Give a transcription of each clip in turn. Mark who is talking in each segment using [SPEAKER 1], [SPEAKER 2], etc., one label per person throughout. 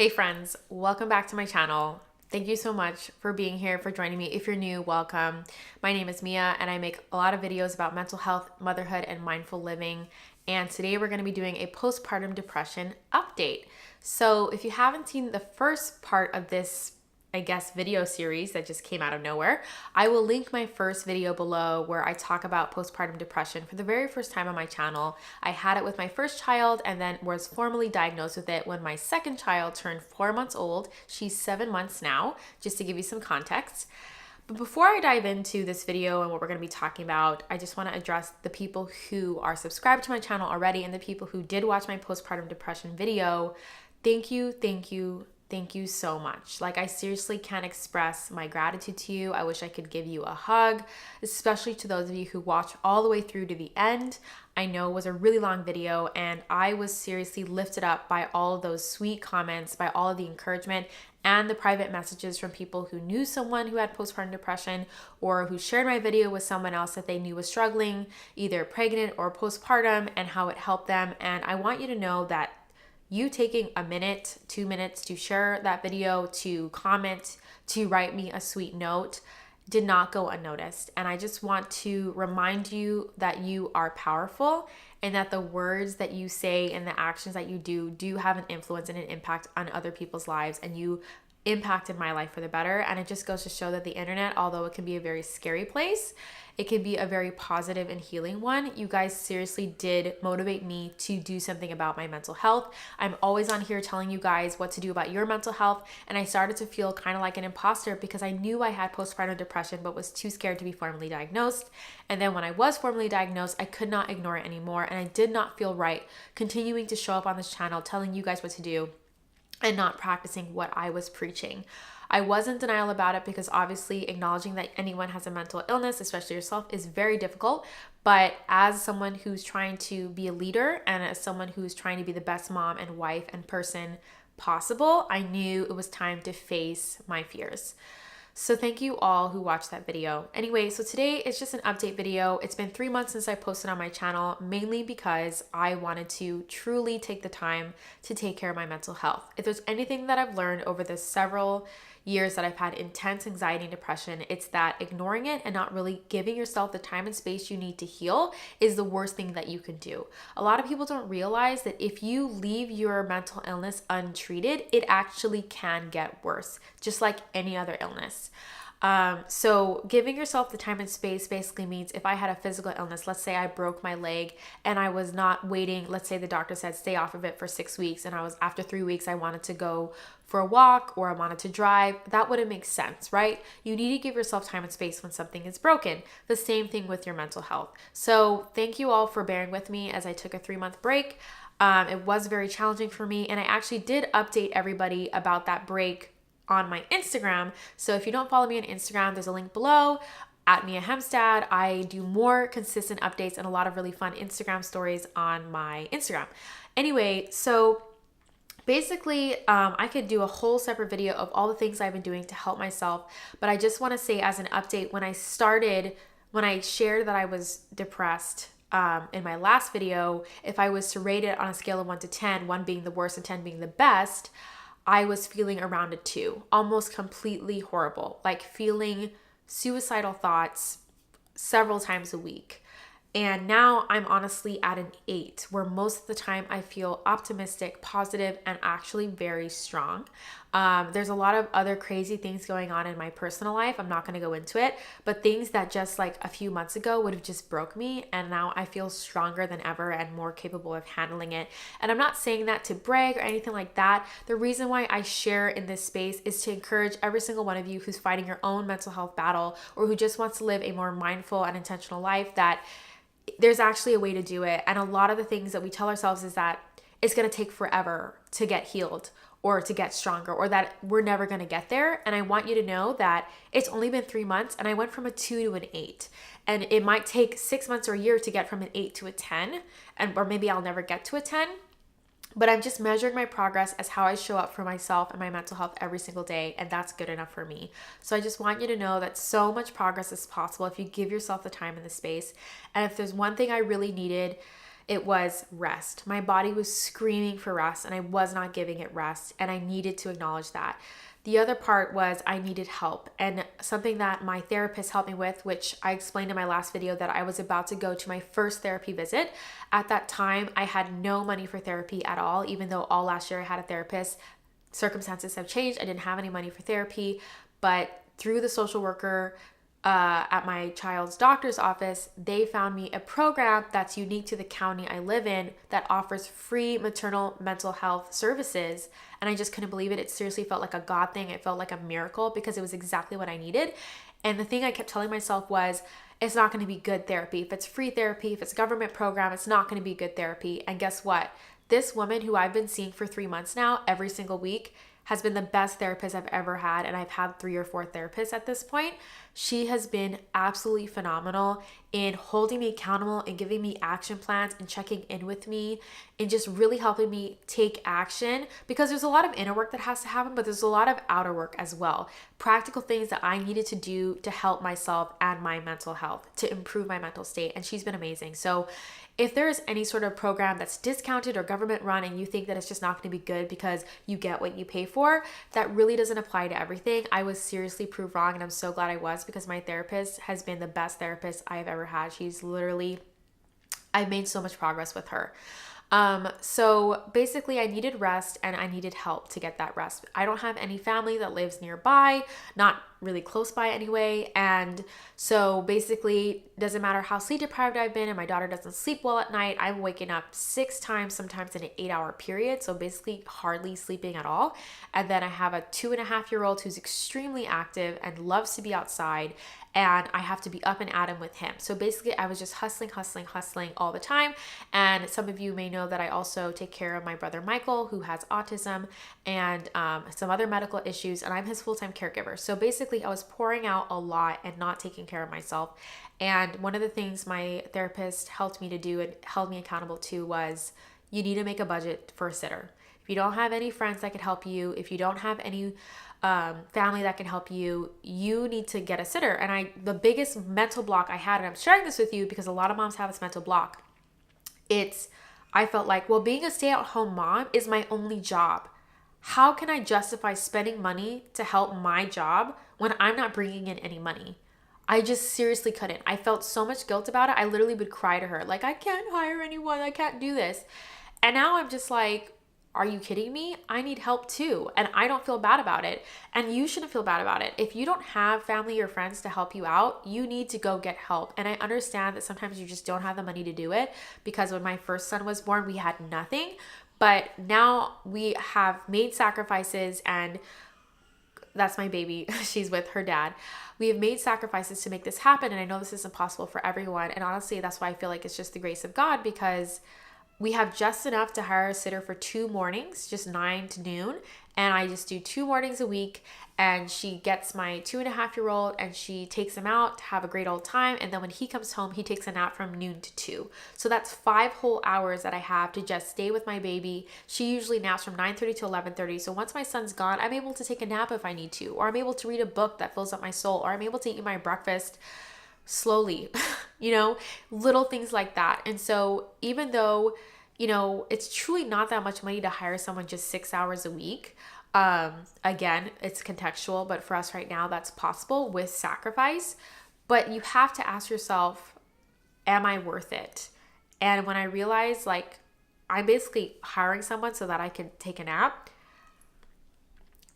[SPEAKER 1] Hey friends, welcome back to my channel. Thank you so much for being here, for joining me. If you're new, welcome. My name is Mia and I make a lot of videos about mental health, motherhood, and mindful living. And today we're going to be doing a postpartum depression update. So if you haven't seen the first part of this video series that just came out of nowhere, I will link my first video below where I talk about postpartum depression for the very first time on my channel. I had it with my first child and then was formally diagnosed with it when my second child turned 4 months old. She's 7 months now, just to give you some context. But before I dive into this video and what we're going to be talking about, I just want to address the people who are subscribed to my channel already and the people who did watch my postpartum depression video. Thank you so much. Like, I seriously can't express my gratitude to you. I wish I could give you a hug, especially to those of you who watch all the way through to the end. I know it was a really long video and I was seriously lifted up by all of those sweet comments, by all of the encouragement and the private messages from people who knew someone who had postpartum depression or who shared my video with someone else that they knew was struggling, either pregnant or postpartum, and how it helped them. And I want you to know that you taking a minute, 2 minutes to share that video, to comment, to write me a sweet note did not go unnoticed. And I just want to remind you that you are powerful and that the words that you say and the actions that you do have an influence and an impact on other people's lives. And you impacted my life for the better. And it just goes to show that the internet, although it can be a very scary place, it can be a very positive and healing one. You guys seriously did motivate me to do something about my mental health. I'm always on here telling you guys what to do about your mental health. And I started to feel kind of like an imposter because I knew I had postpartum depression, but was too scared to be formally diagnosed. And then when I was formally diagnosed, I could not ignore it anymore. And I did not feel right continuing to show up on this channel, telling you guys what to do and not practicing what I was preaching. I was in denial about it because obviously acknowledging that anyone has a mental illness, especially yourself, is very difficult. But as someone who's trying to be a leader and as someone who's trying to be the best mom and wife and person possible, I knew it was time to face my fears. So thank you all who watched that video. Anyway, so today is just an update video. It's been 3 months since I posted on my channel, mainly because I wanted to truly take the time to take care of my mental health. If there's anything that I've learned over the several years that I've had intense anxiety and depression, it's that ignoring it and not really giving yourself the time and space you need to heal is the worst thing that you can do. A lot of people don't realize that if you leave your mental illness untreated, it actually can get worse, just like any other illness. So giving yourself the time and space basically means if I had a physical illness, let's say I broke my leg and I was not waiting, let's say the doctor said stay off of it for 6 weeks, and after 3 weeks I wanted to go for a walk or I wanted to drive, that wouldn't make sense, right? You need to give yourself time and space when something is broken. The same thing with your mental health. So thank you all for bearing with me as I took a 3-month break. It was very challenging for me, and I actually did update everybody about that break on my Instagram. So if you don't follow me on Instagram, there's a link below at Mia Hemstad. I do more consistent updates and a lot of really fun Instagram stories on my Instagram. Anyway, so basically, I could do a whole separate video of all the things I've been doing to help myself, but I just want to say as an update, when I shared that I was depressed in my last video, if I was to rate it on a scale of 1 to 10, 1 being the worst and 10 being the best, I was feeling around a 2, almost completely horrible, like feeling suicidal thoughts several times a week. And now I'm honestly at an 8, where most of the time I feel optimistic, positive, and actually very strong. There's a lot of other crazy things going on in my personal life. I'm not going to go into it, but things that just like a few months ago would have just broke me. And now I feel stronger than ever and more capable of handling it. And I'm not saying that to brag or anything like that. The reason why I share in this space is to encourage every single one of you who's fighting your own mental health battle or who just wants to live a more mindful and intentional life that there's actually a way to do it. And a lot of the things that we tell ourselves is that it's going to take forever to get healed or to get stronger, or that we're never going to get there. And I want you to know that it's only been 3 months and I went from a 2 to an 8. And it might take 6 months or a year to get from an 8 to a 10, or maybe I'll never get to a 10. But I'm just measuring my progress as how I show up for myself and my mental health every single day, and that's good enough for me. So I just want you to know that so much progress is possible if you give yourself the time and the space. And if there's one thing I really needed it was rest. My body was screaming for rest and I was not giving it rest, and I needed to acknowledge that. The other part was I needed help, and something that my therapist helped me with, which I explained in my last video, that I was about to go to my first therapy visit. At that time, I had no money for therapy at all, even though all last year I had a therapist. Circumstances have changed. I didn't have any money for therapy, but through the social worker at my child's doctor's office, they found me a program that's unique to the county I live in that offers free maternal mental health services. And I just couldn't believe it. It seriously felt like a God thing. It felt like a miracle because it was exactly what I needed. And the thing I kept telling myself was, it's not going to be good therapy. If it's free therapy, if it's a government program, it's not going to be good therapy. And guess what? This woman who I've been seeing for 3 months now, every single week, has been the best therapist I've ever had. And I've had 3 or 4 therapists at this point. She has been absolutely phenomenal in holding me accountable and giving me action plans and checking in with me and just really helping me take action, because there's a lot of inner work that has to happen, but there's a lot of outer work as well. Practical things that I needed to do to help myself and my mental health, to improve my mental state. And she's been amazing. So if there is any sort of program that's discounted or government run and you think that it's just not going to be good because you get what you pay for, that really doesn't apply to everything. I was seriously proved wrong, and I'm so glad I was, because my therapist has been the best therapist I've ever had. She's literally, I've made so much progress with her. So basically I needed rest and I needed help to get that rest. I don't have any family that lives nearby, not really close by anyway. And so basically, doesn't matter how sleep deprived I've been and my daughter doesn't sleep well at night, I'm waking up 6 times, sometimes in an 8-hour period. So basically hardly sleeping at all. And then I have a 2.5-year-old who's extremely active and loves to be outside, and I have to be up and at him with him. So basically I was just hustling all the time. And some of you may know that I also take care of my brother Michael, who has autism and some other medical issues, and I'm his full-time caregiver. So basically I was pouring out a lot and not taking care of myself. And one of the things my therapist helped me to do and held me accountable to was, you need to make a budget for a sitter. If you don't have any friends that can help you, if you don't have any family that can help you, you need to get a sitter. And the biggest mental block I had, and I'm sharing this with you because a lot of moms have this mental block, I felt like, well, being a stay-at-home mom is my only job. How can I justify spending money to help my job when I'm not bringing in any money? I just seriously couldn't. I felt so much guilt about it. I literally would cry to her, like, I can't hire anyone. I can't do this. And now I'm just like, are you kidding me? I need help too. And I don't feel bad about it. And you shouldn't feel bad about it. If you don't have family or friends to help you out, you need to go get help. And I understand that sometimes you just don't have the money to do it, because when my first son was born, we had nothing. But now we have made sacrifices, and that's my baby. She's with her dad. We have made sacrifices to make this happen. And I know this isn't possible for everyone. And honestly, that's why I feel like it's just the grace of God, because we have just enough to hire a sitter for 2 mornings, just 9 to noon. And I just do 2 mornings a week. And she gets my 2.5-year-old and she takes him out to have a great old time. And then when he comes home, he takes a nap from noon to 2. So that's 5 whole hours that I have to just stay with my baby. She usually naps from 9:30 to 11:30. So once my son's gone, I'm able to take a nap if I need to, or I'm able to read a book that fills up my soul, or I'm able to eat my breakfast slowly, little things like that. And so even though, it's truly not that much money to hire someone just 6 hours a week. Again, it's contextual, but for us right now, that's possible with sacrifice. But you have to ask yourself, am I worth it? And when I realized, like, I'm basically hiring someone so that I can take a nap,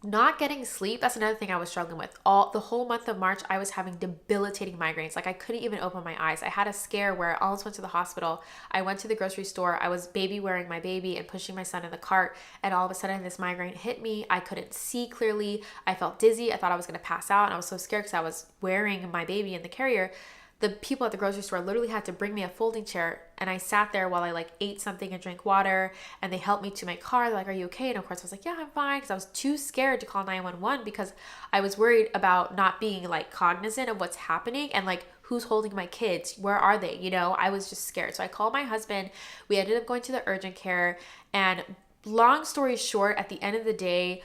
[SPEAKER 1] not getting sleep, that's another thing I was struggling with. The whole month of March, I was having debilitating migraines. Like, I couldn't even open my eyes. I had a scare where I almost went to the hospital. I went to the grocery store. I was baby wearing my baby and pushing my son in the cart. And all of a sudden, this migraine hit me. I couldn't see clearly. I felt dizzy. I thought I was going to pass out. And I was so scared because I was wearing my baby in the carrier. The people at the grocery store literally had to bring me a folding chair, and I sat there while I ate something and drank water, and they helped me to my car. They're like, are you okay? And of course I was like, yeah, I'm fine, because I was too scared to call 911 because I was worried about not being cognizant of what's happening and who's holding my kids? Where are they? I was just scared. So I called my husband. We ended up going to the urgent care, and long story short, at the end of the day,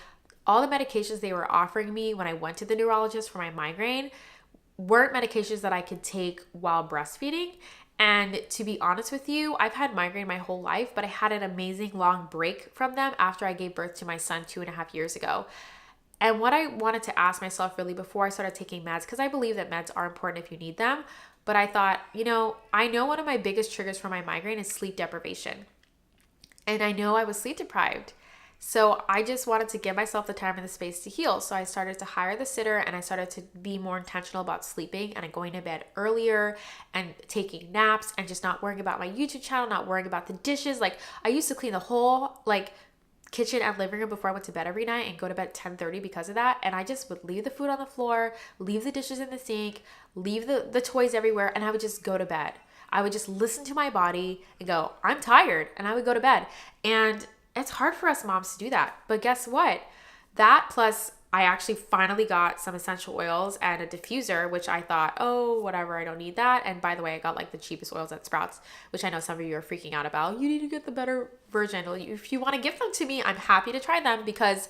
[SPEAKER 1] all the medications they were offering me when I went to the neurologist for my migraine weren't medications that I could take while breastfeeding. And to be honest with you, I've had migraine my whole life, but I had an amazing long break from them after I gave birth to my son 2.5 years ago. And what I wanted to ask myself really before I started taking meds, because I believe that meds are important if you need them, but I thought, I know one of my biggest triggers for my migraine is sleep deprivation. And I know I was sleep deprived. So I just wanted to give myself the time and the space to heal. So I started to hire the sitter and I started to be more intentional about sleeping and going to bed earlier and taking naps and just not worrying about my YouTube channel, not worrying about the dishes. Like I used to clean the whole kitchen and living room before I went to bed every night and go to bed at 10:30 because of that. And I just would leave the food on the floor, leave the dishes in the sink, leave the toys everywhere, and I would just go to bed. I would just listen to my body and go, I'm tired, and I would go to bed. And it's hard for us moms to do that. But guess what? That plus I actually finally got some essential oils and a diffuser, which I thought, oh, whatever, I don't need that. And by the way, I got the cheapest oils at Sprouts, which I know some of you are freaking out about. You need to get the better version. If you want to give them to me, I'm happy to try them because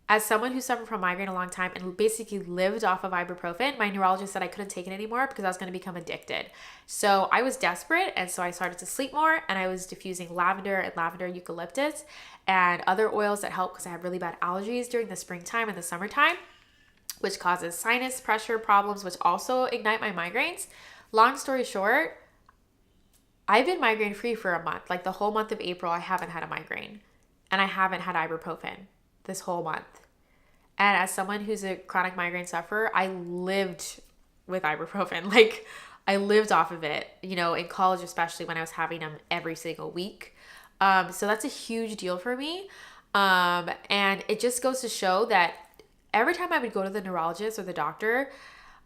[SPEAKER 1] as someone who suffered from migraine a long time and basically lived off of ibuprofen, my neurologist said I couldn't take it anymore because I was going to become addicted. So I was desperate, and so I started to sleep more, and I was diffusing lavender and lavender eucalyptus and other oils that help because I have really bad allergies during the springtime and the summertime, which causes sinus pressure problems, which also ignite my migraines. Long story short, I've been migraine free for a month. The whole month of April, I haven't had a migraine, and I haven't had ibuprofen this whole month. And as someone who's a chronic migraine sufferer, I lived with ibuprofen. I lived off of it, in college, especially when I was having them every single week. So that's a huge deal for me. And it just goes to show that every time I would go to the neurologist or the doctor,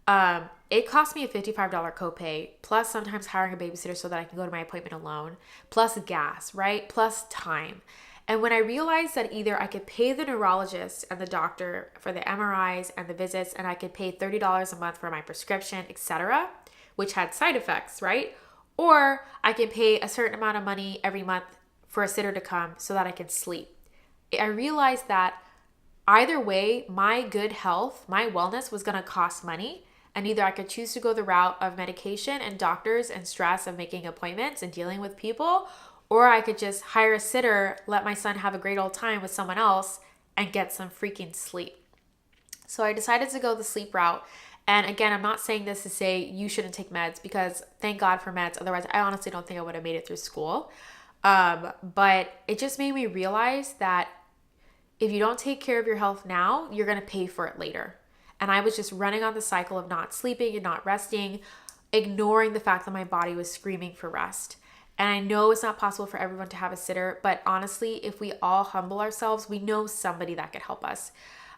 [SPEAKER 1] it cost me a $55 copay, plus sometimes hiring a babysitter so that I can go to my appointment alone, plus gas, right? Plus time. And when I realized that either I could pay the neurologist and the doctor for the MRIs and the visits, and I could pay $30 a month for my prescription, etc., which had side effects, right? Or I can pay a certain amount of money every month for a sitter to come so that I can sleep. I realized that either way, my good health, my wellness was going to cost money. And either I could choose to go the route of medication and doctors and stress of making appointments and dealing with people, or I could just hire a sitter, let my son have a great old time with someone else, and get some freaking sleep. So I decided to go the sleep route. And again, I'm not saying this to say you shouldn't take meds, because thank God for meds. Otherwise, I honestly don't think I would have made it through school. But it just made me realize that if you don't take care of your health now, you're going to pay for it later. And I was just running on the cycle of not sleeping and not resting, ignoring the fact that my body was screaming for rest. And I know it's not possible for everyone to have a sitter, but honestly, if we all humble ourselves, we know somebody that could help us.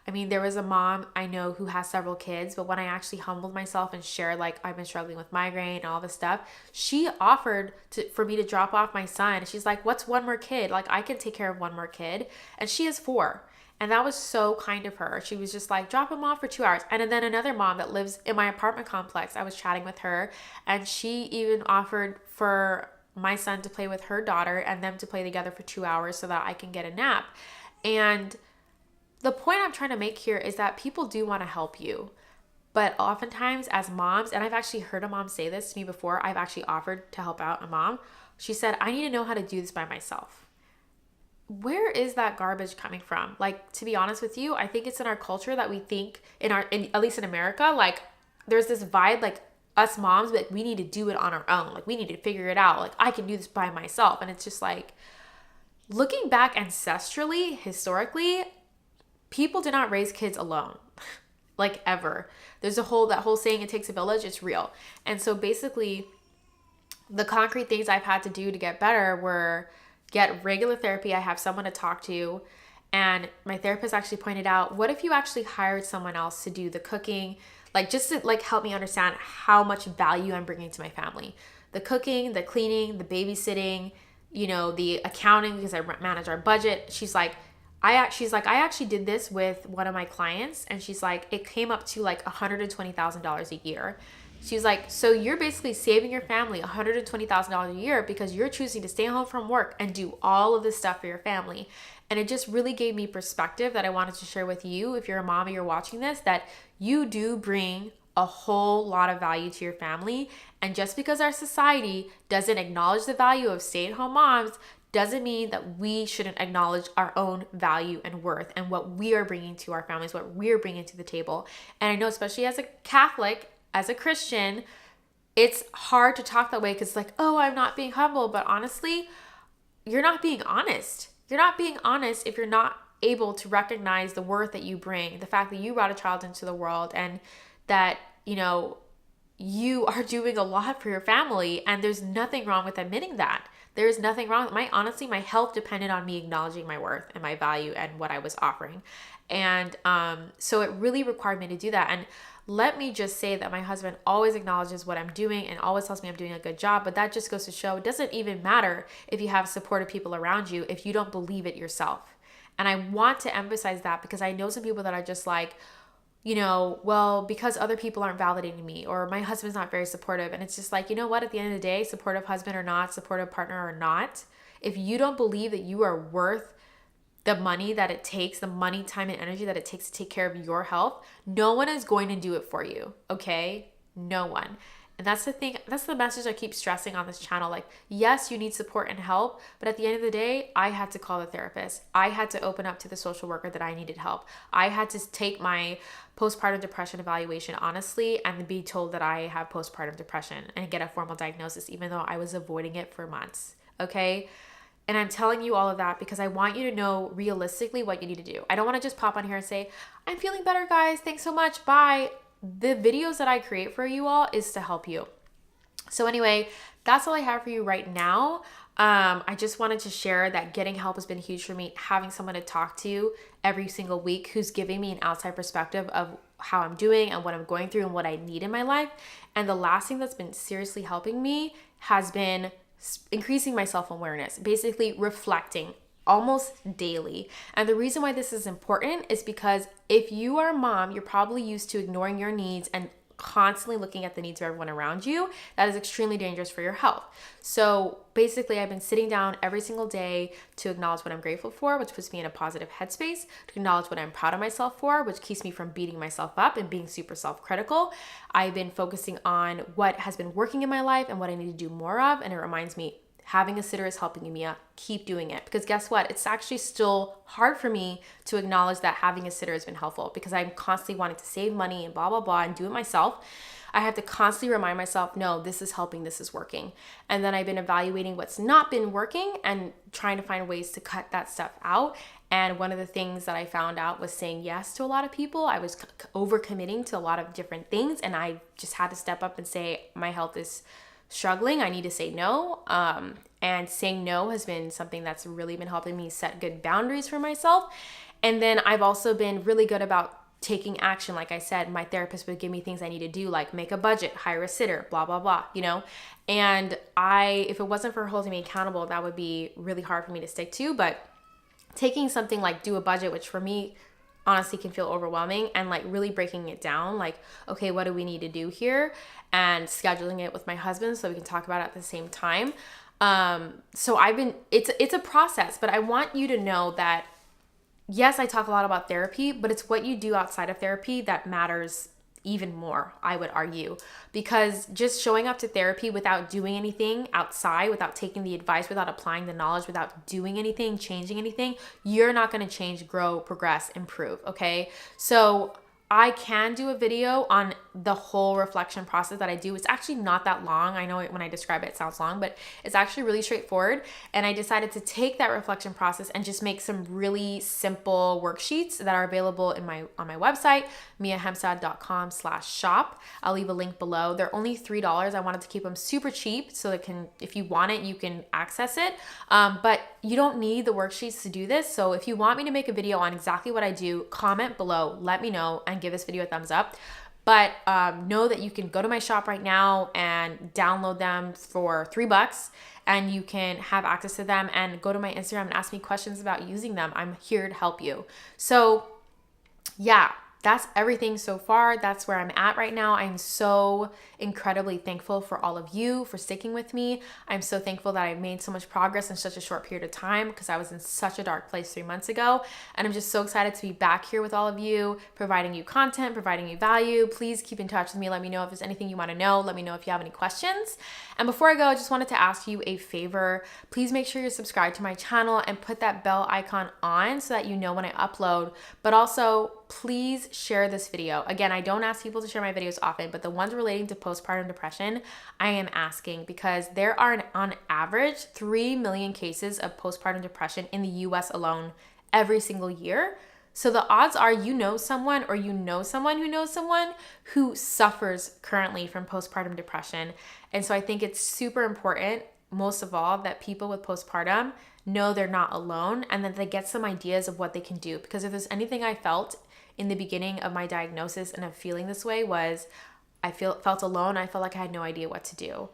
[SPEAKER 1] I mean, there was a mom I know who has several kids, but when I actually humbled myself and shared, I've been struggling with migraine and all this stuff, she offered for me to drop off my son. She's like, what's one more kid? I can take care of one more kid. And she has 4. And that was so kind of her. She was just like, drop him off for 2 hours. And then another mom that lives in my apartment complex, I was chatting with her, and she even offered for my son to play with her daughter and them to play together for 2 hours so that I can get a nap. And the point I'm trying to make here is that people do want to help you. But oftentimes as moms, and I've actually heard a mom say this to me before, I've actually offered to help out a mom. She said, I need to know how to do this by myself. Where is that garbage coming from? To be honest with you, I think it's in our culture that we think, at least in America, there's this vibe, us moms, we need to do it on our own. We need to figure it out. I can do this by myself. And it's just looking back ancestrally, historically, people did not raise kids alone, ever. There's that whole saying, it takes a village. It's real. And so basically the concrete things I've had to do to get better were get regular therapy. I have someone to talk to. And my therapist actually pointed out, what if you actually hired someone else to do the cooking, just to help me understand how much value I'm bringing to my family. The cooking, the cleaning, the babysitting, the accounting, because I manage our budget. She's like, I actually did this with one of my clients, and she's like, it came up to $120,000 a year. She's like, so you're basically saving your family $120,000 a year because you're choosing to stay home from work and do all of this stuff for your family. And it just really gave me perspective that I wanted to share with you. If you're a mom and you're watching this, that you do bring a whole lot of value to your family. And just because our society doesn't acknowledge the value of stay-at-home moms doesn't mean that we shouldn't acknowledge our own value and worth and what we are bringing to our families, what we're bringing to the table. And I know, especially as a Catholic, as a Christian, it's hard to talk that way because it's like, oh, I'm not being humble. But honestly, you're not being honest. You're not being honest if you're not able to recognize the worth that you bring, the fact that you brought a child into the world, and that, you are doing a lot for your family. And there's nothing wrong with admitting that. There's nothing wrong. My health depended on me acknowledging my worth and my value and what I was offering. And so it really required me to do that. And let me just say that my husband always acknowledges what I'm doing and always tells me I'm doing a good job. But that just goes to show it doesn't even matter if you have supportive people around you if you don't believe it yourself. And I want to emphasize that because I know some people that are just like, well, because other people aren't validating me, or my husband's not very supportive. And it's just like, you know what, at the end of the day, supportive husband or not, supportive partner or not, if you don't believe that you are worth the money that it takes, the money, time, and energy that it takes to take care of your health, no one is going to do it for you. Okay? No one. And that's the thing, that's the message I keep stressing on this channel. Like, yes, you need support and help, but at the end of the day, I had to call the therapist. I had to open up to the social worker that I needed help. I had to take my postpartum depression evaluation honestly and be told that I have postpartum depression and get a formal diagnosis, even though I was avoiding it for months. Okay? And I'm telling you all of that because I want you to know realistically what you need to do. I don't want to just pop on here and say, I'm feeling better, guys. Thanks so much. Bye. The videos that I create for you all is to help you. So anyway, that's all I have for you right now. I just wanted to share that getting help has been huge for me. Having someone to talk to every single week who's giving me an outside perspective of how I'm doing and what I'm going through and what I need in my life. And the last thing that's been seriously helping me has been increasing my self-awareness, basically reflecting almost daily. And the reason why this is important is because if you are a mom, you're probably used to ignoring your needs and constantly looking at the needs of everyone around you. That is extremely dangerous for your health. So basically, I've been sitting down every single day to acknowledge what I'm grateful for, which puts me in a positive headspace, to acknowledge what I'm proud of myself for, which keeps me from beating myself up and being super self-critical. I've been focusing on what has been working in my life and what I need to do more of. And it reminds me, having a sitter is helping you, Mia. Keep doing it. Because guess what? It's actually still hard for me to acknowledge that having a sitter has been helpful because I'm constantly wanting to save money and blah, blah, blah, and do it myself. I have to constantly remind myself, no, this is helping, this is working. And then I've been evaluating what's not been working and trying to find ways to cut that stuff out. And one of the things that I found out was saying yes to a lot of people. I was overcommitting to a lot of different things, and I just had to step up and say, my health is struggling. I need to say no. And saying no has been something that's really been helping me set good boundaries for myself. And then I've also been really good about taking action. Like I said, my therapist would give me things I need to do, like make a budget, hire a sitter, blah, blah, blah, And if it wasn't for her holding me accountable, that would be really hard for me to stick to. But taking something like do a budget, which for me, honestly can feel overwhelming, and like really breaking it down, like, okay, what do we need to do here? And scheduling it with my husband so we can talk about it at the same time. So it's a process, but I want you to know that yes, I talk a lot about therapy, but it's what you do outside of therapy that matters even more, I would argue, because just showing up to therapy without doing anything outside, without taking the advice, without applying the knowledge, without doing anything, changing anything, you're not going to change, grow, progress, improve. Okay. So I can do a video on the whole reflection process that I do. It's actually not that long. I know when I describe it, it sounds long, but it's actually really straightforward. And I decided to take that reflection process and just make some really simple worksheets that are available on my website, miahemsad.com/shop. I'll leave a link below. They're only $3. I wanted to keep them super cheap so that if you want it, you can access it. But you don't need the worksheets to do this. So if you want me to make a video on exactly what I do, comment below, let me know, and give this video a thumbs up. But know that you can go to my shop right now and download them for $3, and you can have access to them, and go to my Instagram and ask me questions about using them. I'm here to help you. So yeah, that's everything so far. That's where I'm at right now. I'm so incredibly thankful for all of you for sticking with me. I'm so thankful that I made so much progress in such a short period of time because I was in such a dark place 3 months ago. And I'm just so excited to be back here with all of you, providing you content, providing you value. Please keep in touch with me. Let me know if there's anything you want to know. Let me know if you have any questions. And before I go, I just wanted to ask you a favor. Please make sure you're subscribed to my channel and put that bell icon on so that you know when I upload. But also, please share this video. Again, I don't ask people to share my videos often, but the ones relating to postpartum depression, I am asking because there are on average 3 million cases of postpartum depression in the US alone every single year. So the odds are you know someone or you know someone who knows someone who suffers currently from postpartum depression. And so I think it's super important, most of all, that people with postpartum know they're not alone and that they get some ideas of what they can do. Because if there's anything I felt in the beginning of my diagnosis and of feeling this way was I felt alone. I felt like I had no idea what to do.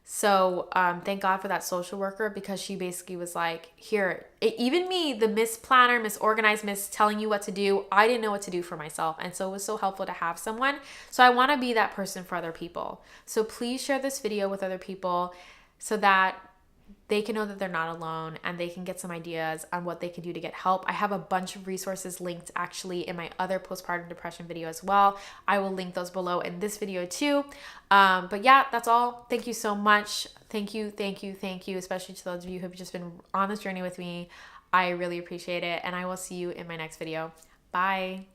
[SPEAKER 1] So thank God for that social worker because she basically was like, here, even me, the misplanner, misorganized, telling you what to do, I didn't know what to do for myself. And so it was so helpful to have someone. So I want to be that person for other people. So please share this video with other people so that they can know that they're not alone and they can get some ideas on what they can do to get help. I have a bunch of resources linked actually in my other postpartum depression video as well. I will link those below in this video too. But yeah, that's all. Thank you so much. Thank you, especially to those of you who have just been on this journey with me. I really appreciate it. And I will see you in my next video. Bye.